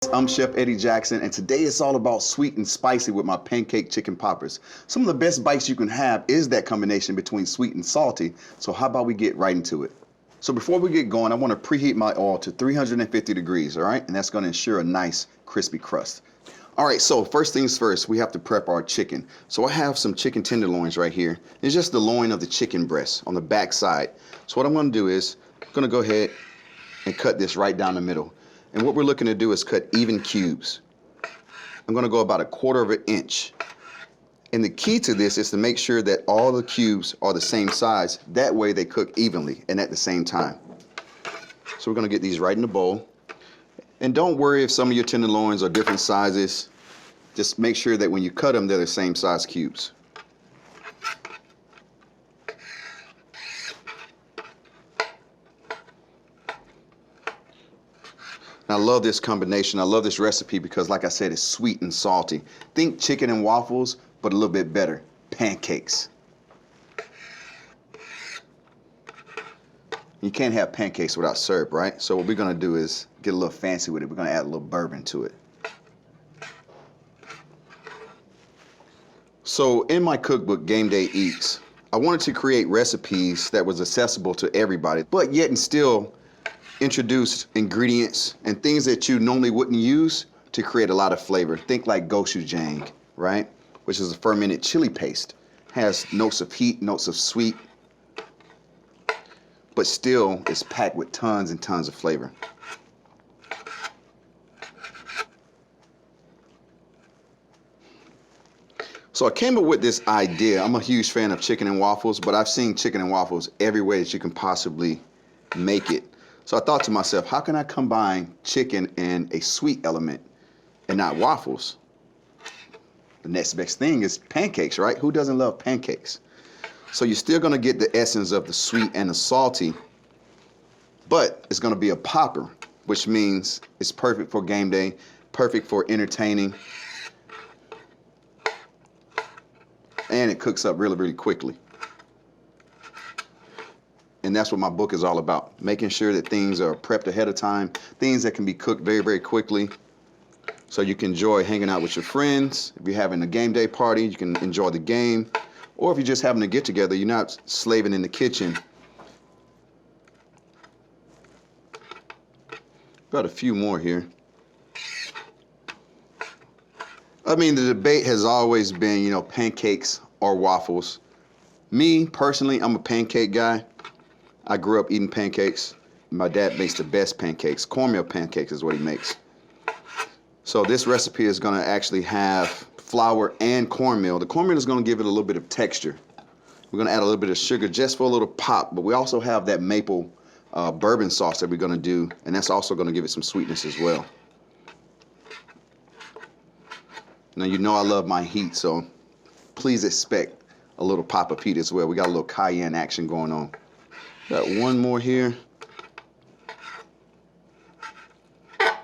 I'm Chef Eddie Jackson, and today it's all about sweet and spicy with my pancake chicken poppers. Some of the best bites you can have is that combination between sweet and salty, so how about we get right into it? So before we get going, I want to preheat my oil to 350 degrees, all right? And that's going to ensure a nice crispy crust. All right, so first things first, we have to prep our chicken. So I have some chicken tenderloins right here. It's just the loin of the chicken breast on the back side. So what I'm going to do is, I'm going to go ahead and cut this right down the middle. And what we're looking to do is cut even cubes. I'm going to go about 1/4 of an inch. And the key to this is to make sure that all the cubes are the same size. That way they cook evenly and at the same time. So we're going to get these right in the bowl. And don't worry if some of your tenderloins are different sizes. Just make sure that when you cut them, they're the same size cubes. I love this combination. I love this recipe because, like I said, it's sweet and salty. Think chicken and waffles, but a little bit better. Pancakes. You can't have pancakes without syrup, right? So what we're going to do is get a little fancy with it. We're going to add a little bourbon to it. So in my cookbook, Game Day Eats, I wanted to create recipes that was accessible to everybody, but yet and still introduce ingredients and things that you normally wouldn't use to create a lot of flavor. Think like gochujang, right? Which is a fermented chili paste. Has notes of heat, notes of sweet, but still is packed with tons and tons of flavor. So I came up with this idea. I'm a huge fan of chicken and waffles, but I've seen chicken and waffles every way that you can possibly make it. So I thought to myself, how can I combine chicken and a sweet element and not waffles? The next best thing is pancakes, right? Who doesn't love pancakes? So you're still going to get the essence of the sweet and the salty, but it's going to be a popper, which means it's perfect for game day, perfect for entertaining, and it cooks up really, really quickly. And that's what my book is all about, making sure that things are prepped ahead of time, things that can be cooked very, very quickly, so you can enjoy hanging out with your friends. If you're having a game day party, you can enjoy the game. Or if you're just having a get together, you're not slaving in the kitchen. Got a few more here. I mean, the debate has always been, you know, pancakes or waffles. Me, personally, I'm a pancake guy. I grew up eating pancakes. My dad makes the best pancakes. Cornmeal pancakes is what he makes. So this recipe is going to actually have flour and cornmeal. The cornmeal is going to give it a little bit of texture. We're going to add a little bit of sugar just for a little pop, but we also have that maple bourbon sauce that we're going to do, and that's also going to give it some sweetness as well. Now, you know I love my heat, so please expect a little pop of heat as well. We got a little cayenne action going on. Got one more here. All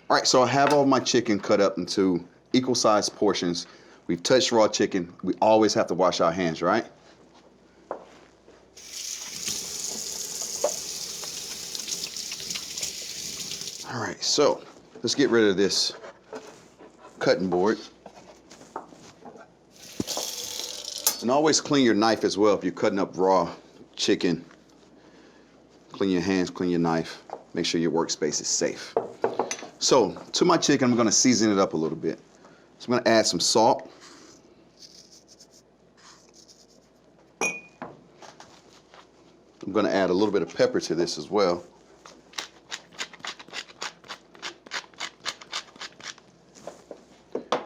right, so I have all my chicken cut up into equal sized portions. We've touched raw chicken. We always have to wash our hands, right? All right, so let's get rid of this cutting board. And always clean your knife as well if you're cutting up raw chicken. Clean your hands, clean your knife. Make sure your workspace is safe. So to my chicken, I'm going to season it up a little bit. So I'm going to add some salt. I'm going to add a little bit of pepper to this as well.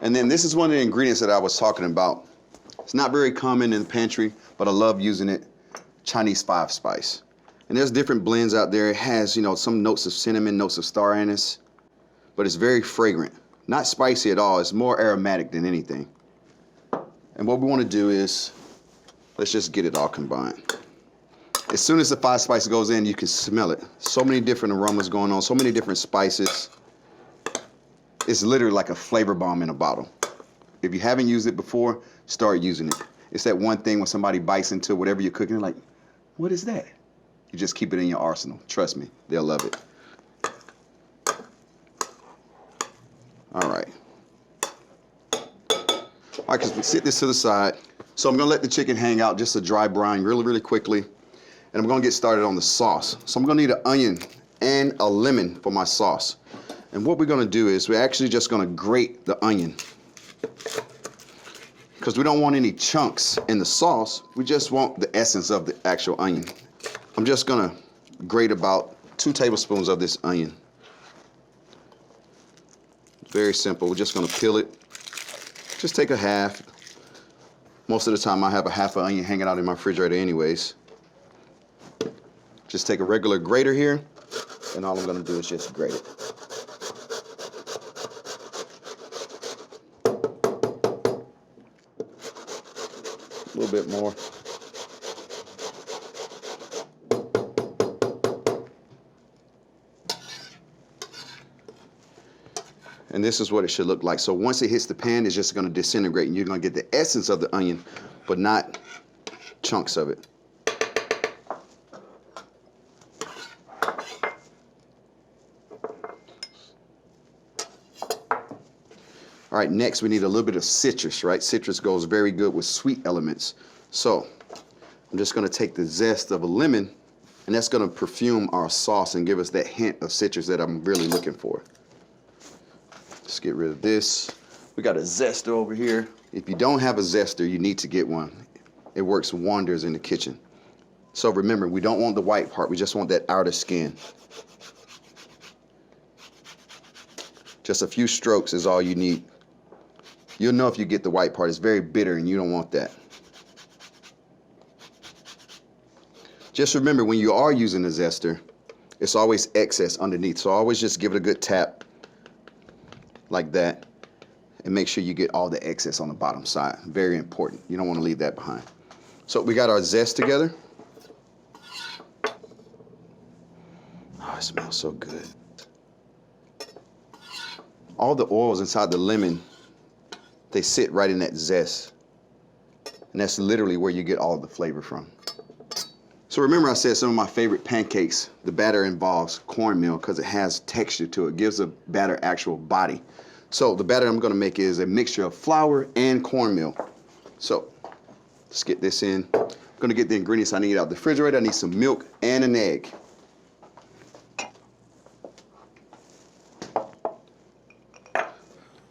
And then this is one of the ingredients that I was talking about. It's not very common in the pantry, but I love using it. Chinese 5-spice. And there's different blends out there. It has, you know, some notes of cinnamon, notes of star anise, but it's very fragrant. Not spicy at all. It's more aromatic than anything. And what we want to do is, let's just get it all combined. As soon as the 5-spice goes in, you can smell it. So many different aromas going on, so many different spices. It's literally like a flavor bomb in a bottle. If you haven't used it before, start using it. It's that one thing when somebody bites into whatever you're cooking, like, what is that? You just keep it in your arsenal. Trust me, they'll love it. All right. All right, because we set this to the side. So I'm gonna let the chicken hang out just a dry brine really, really quickly. And I'm gonna get started on the sauce. So I'm gonna need an onion and a lemon for my sauce. And what we're gonna do is we're actually just gonna grate the onion. Because we don't want any chunks in the sauce, we just want the essence of the actual onion. I'm just gonna grate about 2 tablespoons of this onion. Very simple, we're just gonna peel it. Just take a half. Most of the time I have a half an onion hanging out in my refrigerator anyways. Just take a regular grater here, and all I'm gonna do is just grate it. A little bit more. And this is what it should look like. So once it hits the pan, it's just gonna disintegrate, and you're gonna get the essence of the onion, but not chunks of it. All right, next we need a little bit of citrus, right? Citrus goes very good with sweet elements. So I'm just gonna take the zest of a lemon, and that's gonna perfume our sauce and give us that hint of citrus that I'm really looking for. Let's get rid of this. We got a zester over here. If you don't have a zester, you need to get one. It works wonders in the kitchen. So remember, we don't want the white part, we just want that outer skin. Just a few strokes is all you need. You'll know if you get the white part. It's very bitter and you don't want that. Just remember, when you are using a zester, it's always excess underneath. So always just give it a good tap like that, and make sure you get all the excess on the bottom side. Very important. You don't want to leave that behind. So we got our zest together. Oh, it smells so good. All the oils inside the lemon, they sit right in that zest. And that's literally where you get all the flavor from. So remember I said some of my favorite pancakes, the batter involves cornmeal because it has texture to it. It gives a batter actual body. So the batter I'm gonna make is a mixture of flour and cornmeal. So let's get this in. I'm gonna get the ingredients I need out of the refrigerator. I need some milk and an egg.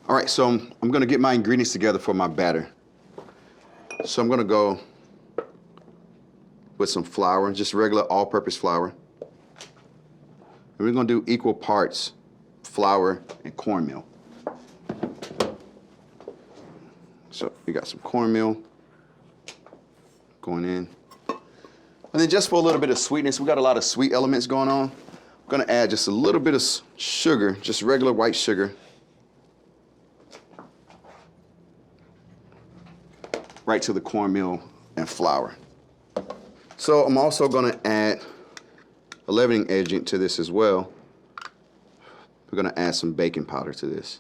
All right, so I'm gonna get my ingredients together for my batter. So I'm gonna go with some flour, just regular all-purpose flour. And we're gonna do equal parts flour and cornmeal. So we got some cornmeal going in. And then just for a little bit of sweetness, we got a lot of sweet elements going on. I'm gonna add just a little bit of sugar, just regular white sugar. Right to the cornmeal and flour. So I'm also gonna add a leavening agent to this as well. We're gonna add some baking powder to this.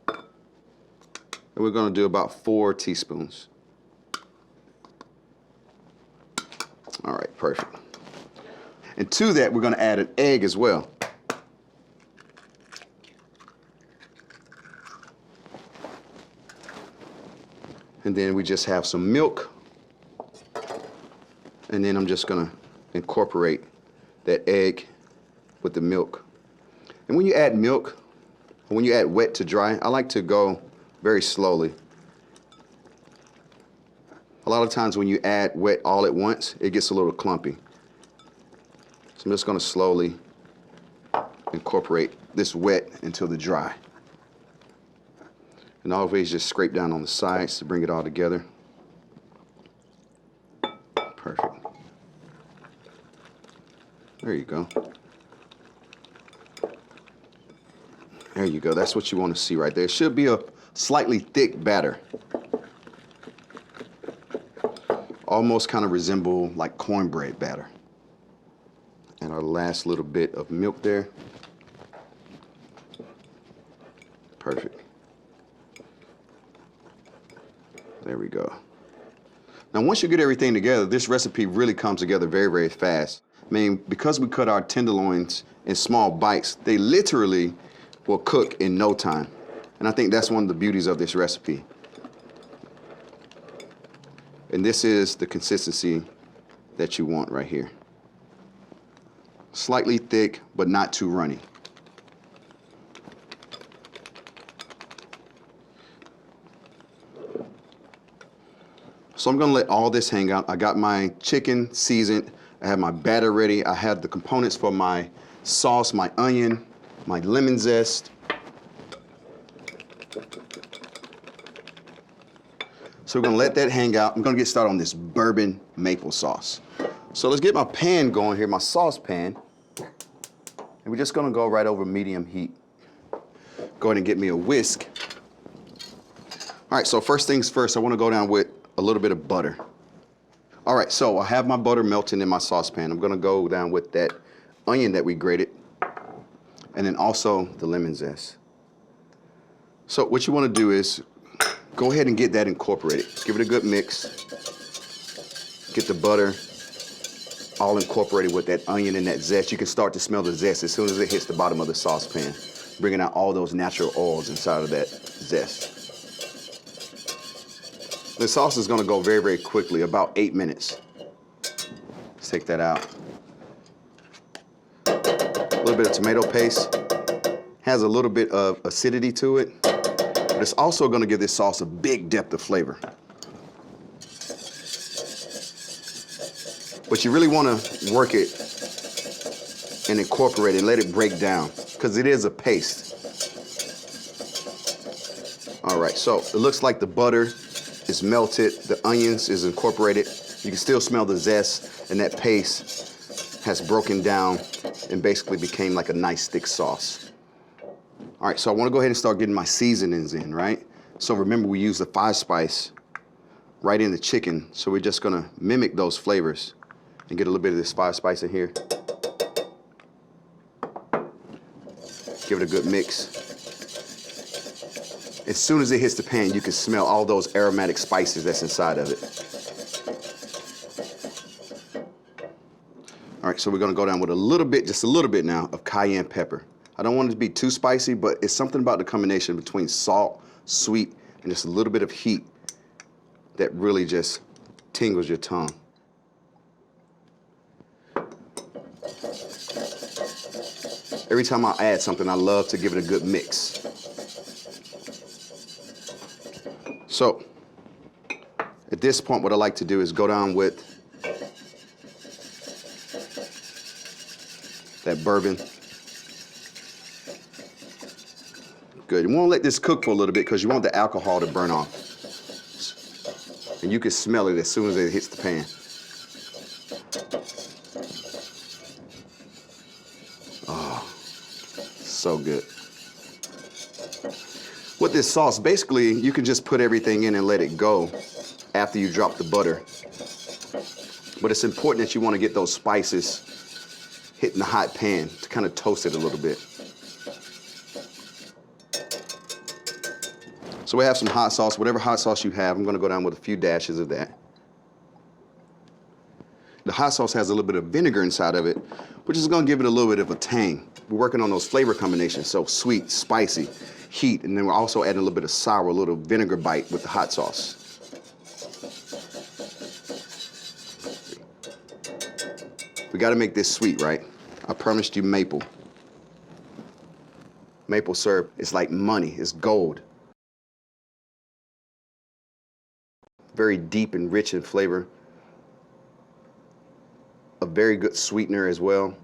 And we're gonna do about 4 teaspoons. All right, perfect. And to that, we're gonna add an egg as well. And then we just have some milk. And then I'm just gonna incorporate that egg with the milk. And when you add milk, or when you add wet to dry, I like to go very slowly. A lot of times when you add wet all at once, it gets a little clumpy. So I'm just gonna slowly incorporate this wet until the dry. And always just scrape down on the sides to bring it all together. Perfect. There you go. There you go. That's what you want to see right there. It should be a slightly thick batter. Almost kind of resemble like cornbread batter. And our last little bit of milk there. Perfect. There we go. Now, once you get everything together, this recipe really comes together very, very fast. I mean, because we cut our tenderloins in small bites, they literally will cook in no time. And I think that's one of the beauties of this recipe. And this is the consistency that you want right here. Slightly thick, but not too runny. So I'm gonna let all this hang out. I got my chicken seasoned. I have my batter ready. I have the components for my sauce, my onion, my lemon zest. So we're gonna let that hang out. I'm gonna get started on this bourbon maple sauce. So let's get my pan going here, my saucepan. And we're just gonna go right over medium heat. Go ahead and get me a whisk. All right, so first things first, I wanna go down with a little bit of butter. All right, so I have my butter melting in my saucepan. I'm gonna go down with that onion that we grated, and then also the lemon zest. So what you wanna do is go ahead and get that incorporated. Give it a good mix. Get the butter all incorporated with that onion and that zest. You can start to smell the zest as soon as it hits the bottom of the saucepan, bringing out all those natural oils inside of that zest. The sauce is gonna go very, very quickly, about 8 minutes. Let's take that out. A little bit of tomato paste. Has a little bit of acidity to it, but it's also gonna give this sauce a big depth of flavor. But you really wanna work it and incorporate it and let it break down, because it is a paste. All right, so it looks like the butter is melted, the onions is incorporated. You can still smell the zest, and that paste has broken down and basically became like a nice thick sauce. All right, so I wanna go ahead and start getting my seasonings in, right? So remember, we use the 5-spice right in the chicken, so we're just gonna mimic those flavors and get a little bit of this 5-spice in here. Give it a good mix. As soon as it hits the pan, you can smell all those aromatic spices that's inside of it. All right, so we're gonna go down with a little bit, just a little bit now, of cayenne pepper. I don't want it to be too spicy, but it's something about the combination between salt, sweet, and just a little bit of heat that really just tingles your tongue. Every time I add something, I love to give it a good mix. So, at this point, what I like to do is go down with that bourbon. Good. You want to let this cook for a little bit because you want the alcohol to burn off. And you can smell it as soon as it hits the pan. Oh, so good. With this sauce, basically, you can just put everything in and let it go after you drop the butter. But it's important that you want to get those spices hitting the hot pan to kind of toast it a little bit. So we have some hot sauce, whatever hot sauce you have. I'm going to go down with a few dashes of that. The hot sauce has a little bit of vinegar inside of it, which is going to give it a little bit of a tang. We're working on those flavor combinations, so sweet, spicy, heat, and then we're also adding a little bit of sour, a little vinegar bite with the hot sauce. We got to make this sweet, right? I promised you maple. Maple syrup is like money, it's gold. Very deep and rich in flavor. A very good sweetener as well.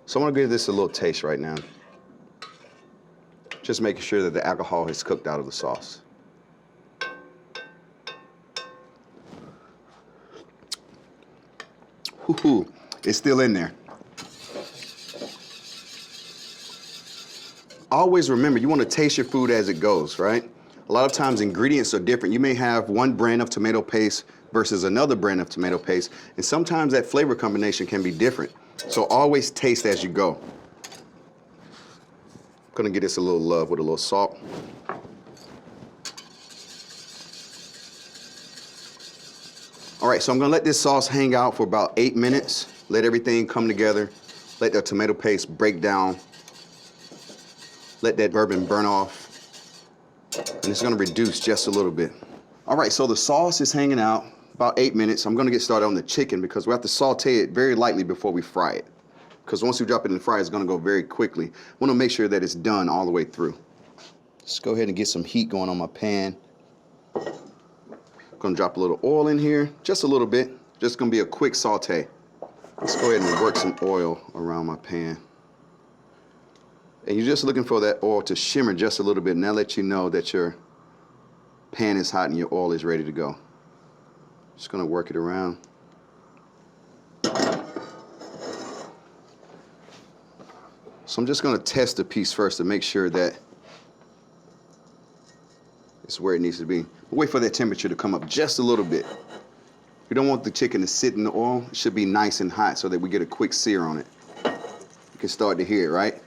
So I'm gonna give this a little taste right now. Just making sure that the alcohol has cooked out of the sauce. Whoo-hoo, it's still in there. Always remember, you want to taste your food as it goes, right? A lot of times ingredients are different. You may have one brand of tomato paste versus another brand of tomato paste, and sometimes that flavor combination can be different. So always taste as you go. I'm gonna give this a little love with a little salt. All right, so I'm gonna let this sauce hang out for about 8 minutes. Let everything come together. Let the tomato paste break down. Let that bourbon burn off. And it's gonna reduce just a little bit. All right, so the sauce is hanging out about 8 minutes. I'm gonna get started on the chicken because we have to saute it very lightly before we fry it. Because once we drop it in the fryer, it's gonna go very quickly. I wanna make sure that it's done all the way through. Let's go ahead and get some heat going on my pan. Gonna drop a little oil in here, just a little bit. Just gonna be a quick saute. Let's go ahead and work some oil around my pan. And you're just looking for that oil to shimmer just a little bit, and that'll let you know that your pan is hot and your oil is ready to go. Just gonna work it around. So I'm just gonna test the piece first to make sure that it's where it needs to be. Wait for that temperature to come up just a little bit. We don't want the chicken to sit in the oil. It should be nice and hot so that we get a quick sear on it. You can start to hear it, right?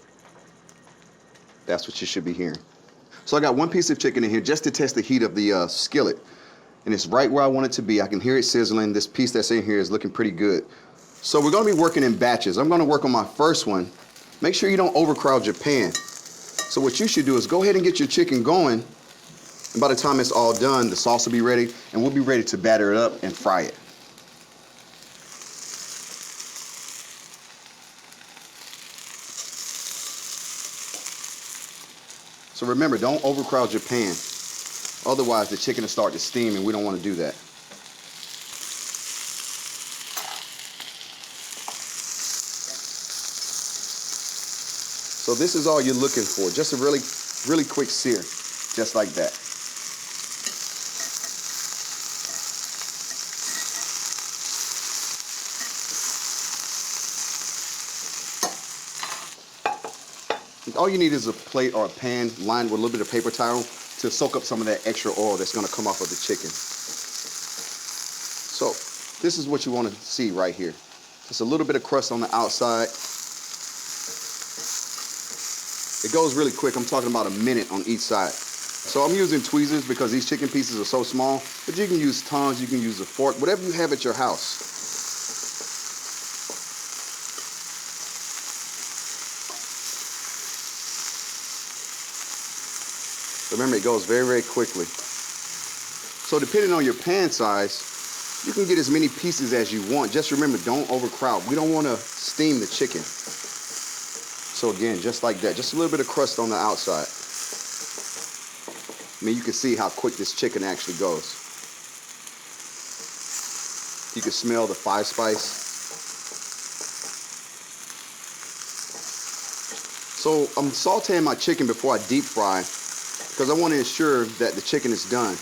That's what you should be hearing. So I got one piece of chicken in here just to test the heat of the skillet. And it's right where I want it to be. I can hear it sizzling. This piece that's in here is looking pretty good. So we're gonna be working in batches. I'm gonna work on my first one. Make sure you don't overcrowd your pan. So what you should do is go ahead and get your chicken going. And by the time it's all done, the sauce will be ready, and we'll be ready to batter it up and fry it. So remember, don't overcrowd your pan. Otherwise, the chicken will start to steam, and we don't want to do that. So this is all you're looking for, just a really, really quick sear, just like that. All you need is a plate or a pan lined with a little bit of paper towel to soak up some of that extra oil that's gonna come off of the chicken. So this is what you wanna see right here. Just a little bit of crust on the outside. It goes really quick. I'm talking about a minute on each side. So I'm using tweezers because these chicken pieces are so small, but you can use tongs, you can use a fork, whatever you have at your house. Remember, it goes very, very quickly. So depending on your pan size, you can get as many pieces as you want. Just remember, don't overcrowd. We don't want to steam the chicken. So again, just like that, just a little bit of crust on the outside. I mean, you can see how quick this chicken actually goes. You can smell the 5-spice. So I'm sauteing my chicken before I deep fry, because I want to ensure that the chicken is done.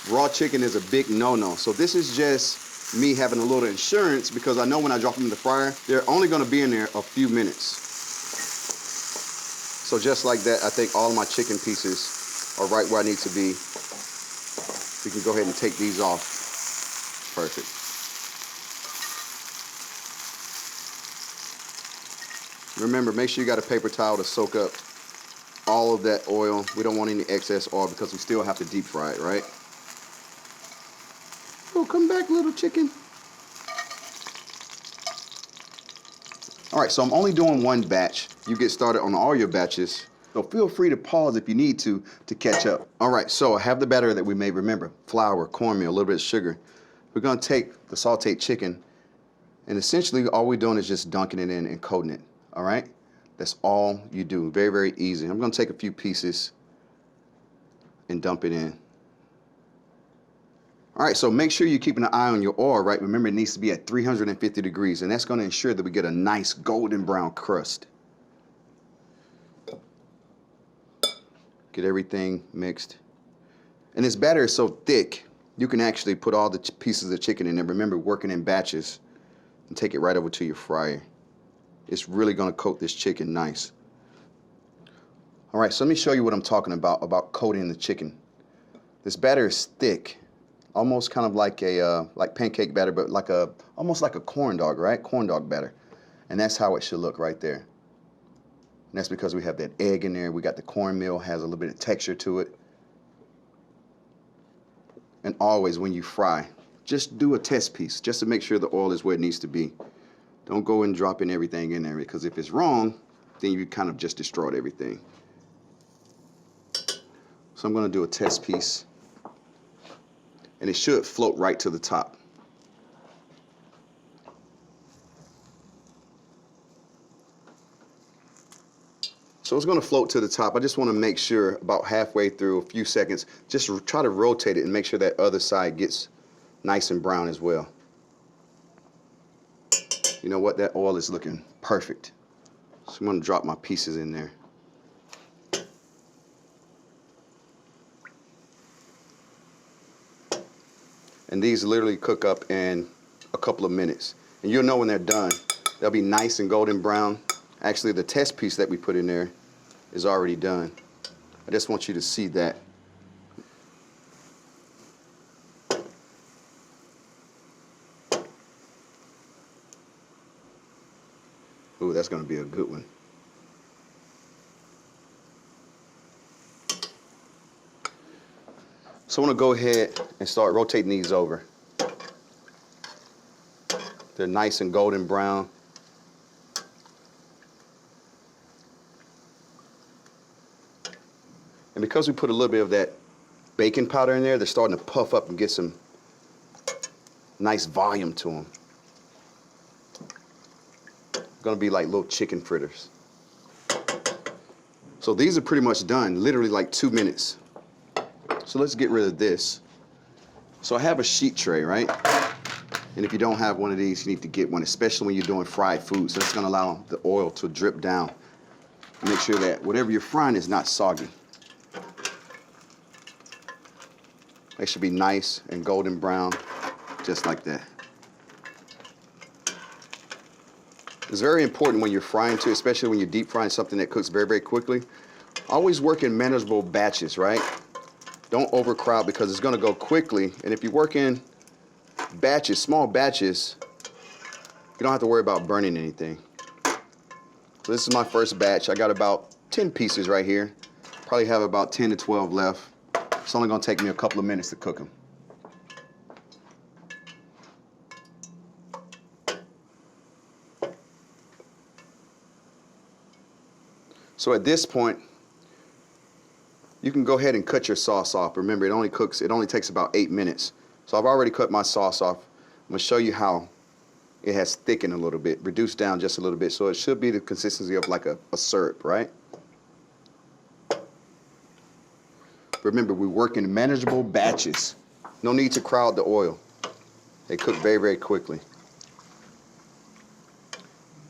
Raw chicken is a big no-no. So this is just me having a little insurance because I know when I drop them in the fryer, they're only going to be in there a few minutes. So just like that, I think all of my chicken pieces are right where I need to be. We can go ahead and take these off. Perfect. Remember, make sure you got a paper towel to soak up all of that oil. We don't want any excess oil because we still have to deep fry it, right? Oh, come back, little chicken. All right, so I'm only doing one batch. You get started on all your batches, so feel free to pause if you need to catch up. All right, so I have the batter that we made. Remember, flour, cornmeal, a little bit of sugar. We're gonna take the sauteed chicken, and essentially all we're doing is just dunking it in and coating it, all right? That's all you do. Very, very easy. I'm gonna take a few pieces and dump it in. All right, so make sure you're keeping an eye on your oil, right? Remember, it needs to be at 350 degrees, and that's gonna ensure that we get a nice golden brown crust. Get everything mixed. And this batter is so thick, you can actually put all the pieces of chicken in there. Remember, working in batches, and take it right over to your fryer. It's really gonna coat this chicken nice. All right, so let me show you what I'm talking about coating the chicken. This batter is thick, almost kind of like a like pancake batter, but like almost like a corn dog, right? Corn dog batter. And that's how it should look right there. And that's because we have that egg in there. We got the cornmeal, has a little bit of texture to it. And always when you fry, just do a test piece just to make sure the oil is where it needs to be. Don't go and drop in everything in there, because if it's wrong, then you kind of just destroyed everything. So I'm going to do a test piece, and it should float right to the top. So it's going to float to the top. I just want to make sure about halfway through, a few seconds, just try to rotate it and make sure that other side gets nice and brown as well. You know what? That oil is looking perfect. So I'm going to drop my pieces in there. And these literally cook up in a couple of minutes. And you'll know when they're done. They'll be nice and golden brown. Actually, the test piece that we put in there is already done. I just want you to see that. Ooh, that's going to be a good one. So I want to go ahead and start rotating these over. They're nice and golden brown. And because we put a little bit of that baking powder in there, they're starting to puff up and get some nice volume to them. Gonna be like little chicken fritters. So these are pretty much done, literally like 2 minutes. So let's get rid of this. So I have a sheet tray, right? And if you don't have one of these, you need to get one, especially when you're doing fried food. So it's gonna allow the oil to drip down. Make sure that whatever you're frying is not soggy. They should be nice and golden brown, just like that. It's very important when you're frying too, especially when you're deep frying something that cooks very, very quickly. Always work in manageable batches, right? Don't overcrowd, because it's gonna go quickly. And if you work in batches, small batches, you don't have to worry about burning anything. So this is my first batch. I got about 10 pieces right here. Probably have about 10 to 12 left. It's only gonna take me a couple of minutes to cook them. So at this point, you can go ahead and cut your sauce off. Remember, it only takes about 8 minutes. So I've already cut my sauce off. I'm gonna show you how it has thickened a little bit, reduced down just a little bit. So it should be the consistency of like a syrup, right? Remember, we work in manageable batches. No need to crowd the oil. They cook very, very quickly.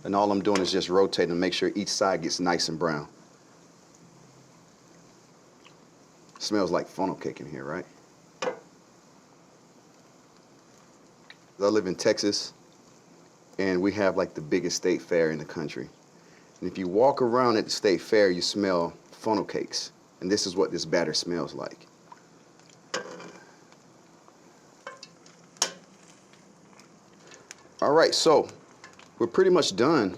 And all I'm doing is just rotating to make sure each side gets nice and brown. Smells like funnel cake in here, right? I live in Texas, and we have like the biggest state fair in the country. And if you walk around at the state fair, you smell funnel cakes. And this is what this batter smells like. All right, so we're pretty much done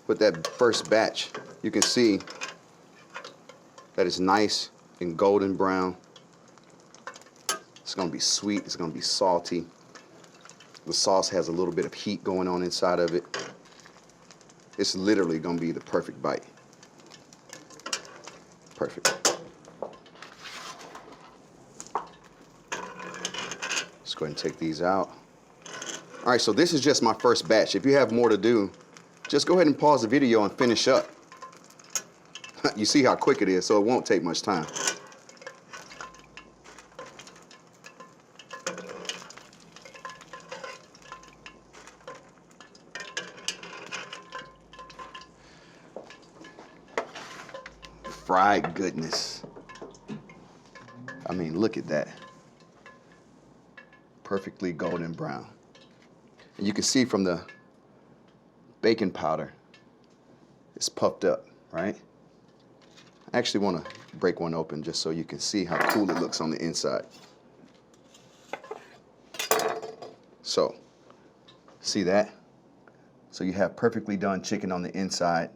with that first batch. You can see that it's nice and golden brown. It's gonna be sweet, it's gonna be salty. The sauce has a little bit of heat going on inside of it. It's literally gonna be the perfect bite. Perfect. Let's go ahead and take these out. All right, so this is just my first batch. If you have more to do, just go ahead and pause the video and finish up. You see how quick it is, so it won't take much time. Fried goodness. I mean, look at that. Perfectly golden brown. And you can see from the baking powder, it's puffed up, right? I actually want to break one open just so you can see how cool it looks on the inside. So, see that? So you have perfectly done chicken on the inside.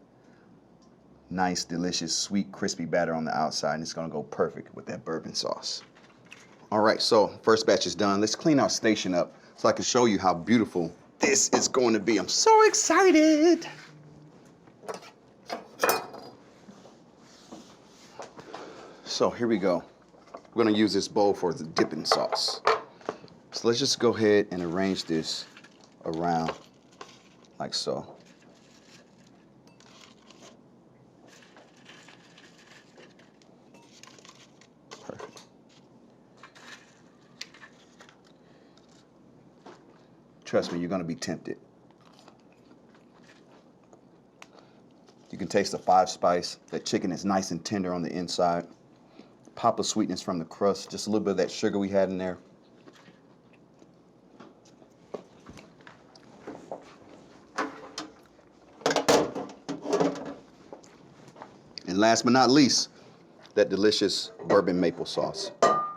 Nice, delicious, sweet, crispy batter on the outside, and it's gonna go perfect with that bourbon sauce. All right, so first batch is done. Let's clean our station up so I can show you how beautiful this is going to be. I'm so excited. So here we go. We're gonna use this bowl for the dipping sauce. So let's just go ahead and arrange this around like so. Perfect. Trust me, you're gonna be tempted. You can taste the 5-spice. That chicken is nice and tender on the inside. Pop of sweetness from the crust, just a little bit of that sugar we had in there. And last but not least, that delicious bourbon maple sauce. All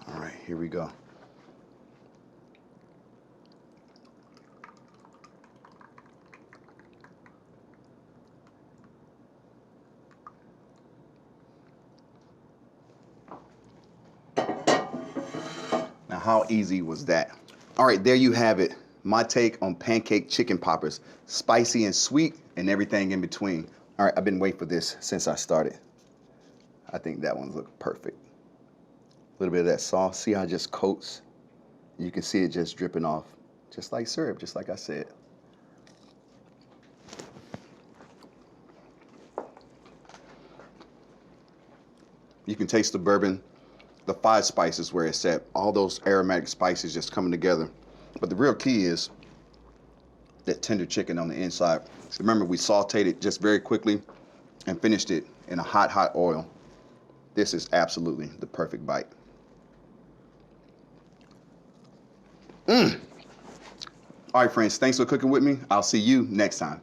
right, here we go. Now, how easy was that? All right, there you have it. My take on pancake chicken poppers. Spicy and sweet and everything in between. All right, I've been waiting for this since I started. I think that one's looking perfect. A little bit of that sauce. See how it just coats? You can see it just dripping off. Just like syrup, just like I said. You can taste the bourbon, the 5 spices where it's at. All those aromatic spices just coming together. But the real key is that tender chicken on the inside. Remember, we sauteed it just very quickly and finished it in a hot, hot oil. This is absolutely the perfect bite. All right, friends, thanks for cooking with me. I'll see you next time.